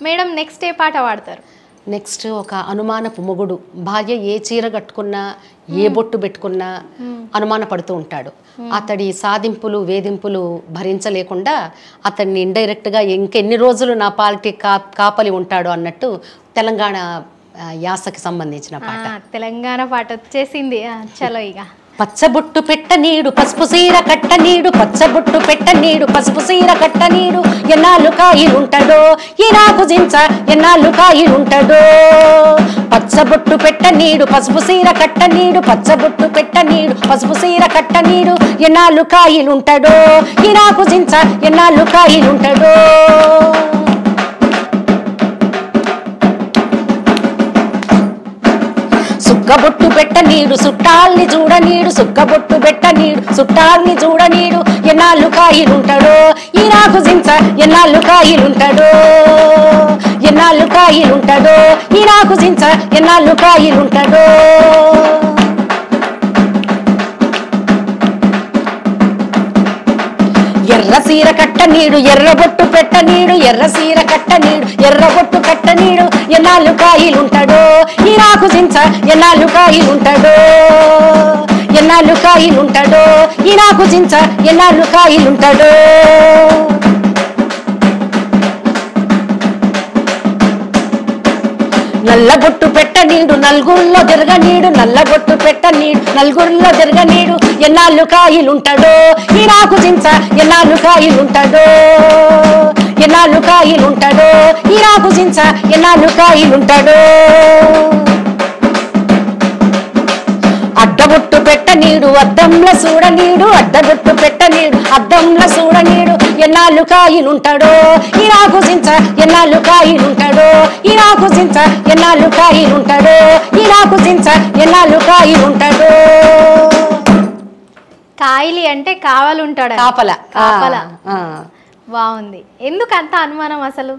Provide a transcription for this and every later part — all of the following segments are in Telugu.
మేడం నెక్స్ట్ ఏ పాట పాడతారు? నెక్స్ట్ ఒక అనుమానపు మొగుడు, భార్య ఏ చీర కట్టుకున్నా ఏ బొట్టు పెట్టుకున్నా అనుమాన పడుతూ ఉంటాడు. అతడి సాధింపులు వేధింపులు భరించలేకుండా అతన్ని ఇండైరెక్ట్గా ఇంకెన్ని రోజులు నా పాలిటీ కాపలి ఉంటాడు అన్నట్టు తెలంగాణ యాసకి సంబంధించిన పాట. తెలంగాణ పాట వచ్చేసింది. చలో ఇక. పచ్చబొట్టు పెట్ట నీడు పసుపు సీర కట్ట నీడు, పచ్చబొట్టు పెట్ట నీడు పసుపు సీర కట్ట నీడు, ఎన్నాళ్ళు కాయిలుంటాడో ఈ నాకు జించ, ఎన్నాళ్ళు కాయిలుంటాడో. పచ్చబొట్టు పెట్ట నీడు పసుపు సీర కట్ట నీడు, పచ్చబొట్టు పెట్ట నీడు పసుపు సీర కట్ట నీడు, ఎన్నాళ్ళు కాయిలుంటాడో ఈ నాకు జించ, ఎన్నాళ్ళు కాయిలుంటాడో. సుక్కబొట్టు పెట్ట నీడు చుట్టాల్ని చూడనీడు, సుక్కబొట్టు పెట్ట నీడు చుట్టాల్ని చూడనీడు, ఎన్నాళ్ళు కాయిలుంటాడో ఈ నాకు జించ, ఎన్నాళ్ళు కాయిలుంటాడో. ఎన్నాళ్ళు కాయిలుంటాడో ఈ నాకు జించ, ఎన్నాళ్ళు కాయిలుంటాడో. ఎర్ర సీర కట్ట నీడు ఎర్రబొట్టు పెట్ట నీడు, ఎర్ర సీర కట్ట నీడు ఎర్రబొట్టు కట్ట నీడు, ఎన్నాళ్ళు కాయిలుంటాడో ఈ నాకు జించ, ఎన్నాళ్ళు కాయిలుంటాడో. ఎన్నాళ్ళు కాయిలుంటాడో ఈ నాకు జించ, ఎన్నాళ్ళు కాయిలుంటాడో. నల్లబొట్టు పెట్ట నీడు నలుగురిలో తిరగనీడు, నల్లబొట్టు పెట్ట నీడు నలుగురిలో తిరగనీడు, ఎన్నాళ్ళు కాయిలుంటాడో ఈ నాకు జించ, ఎన్నాళ్ళు కాయిలుంటాడో. ఎన్నాళ్ళు కాయిలుంటాడో ఈ నాకు జించ, ఎన్నాళ్ళు కాయిలుంటాడో. అడ్డబొట్టు పెట్ట నీడు అద్దంలో చూడనీడు, అడ్డబొట్టు పెట్ట నీడు అద్దంలో చూడనీడు, ఎన్నాళ్ళు కాయిలుంటాడో ఈ నాకు జించ, ఎన్నాళ్ళు కాయిలుంటాడో. ఈ నాకు జించ, ఎన్నాళ్ళు కాయిలుంటాడో. ఈ నాకు జించ, ఎన్నాళ్ళు కాయిలుంటాడో. కాయిలి అంటే కావాలంటాడు, కాపల. కాపల. బాగుంది. ఎందుకు అంత అనుమానం? అసలు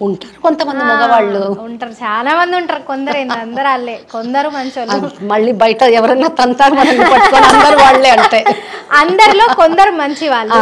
ఉంటారు కొంతమంది మగవాళ్ళు, ఉంటారు, చాలా మంది ఉంటారు. కొందరు అందరు వాళ్ళే, కొందరు మంచోళ్ళు. మళ్ళీ బయట ఎవరన్నా తంతారు మనల్ని పట్టుకొని అందరు వాళ్ళే అంటే అందరిలో కొందరు మంచి వాళ్ళు.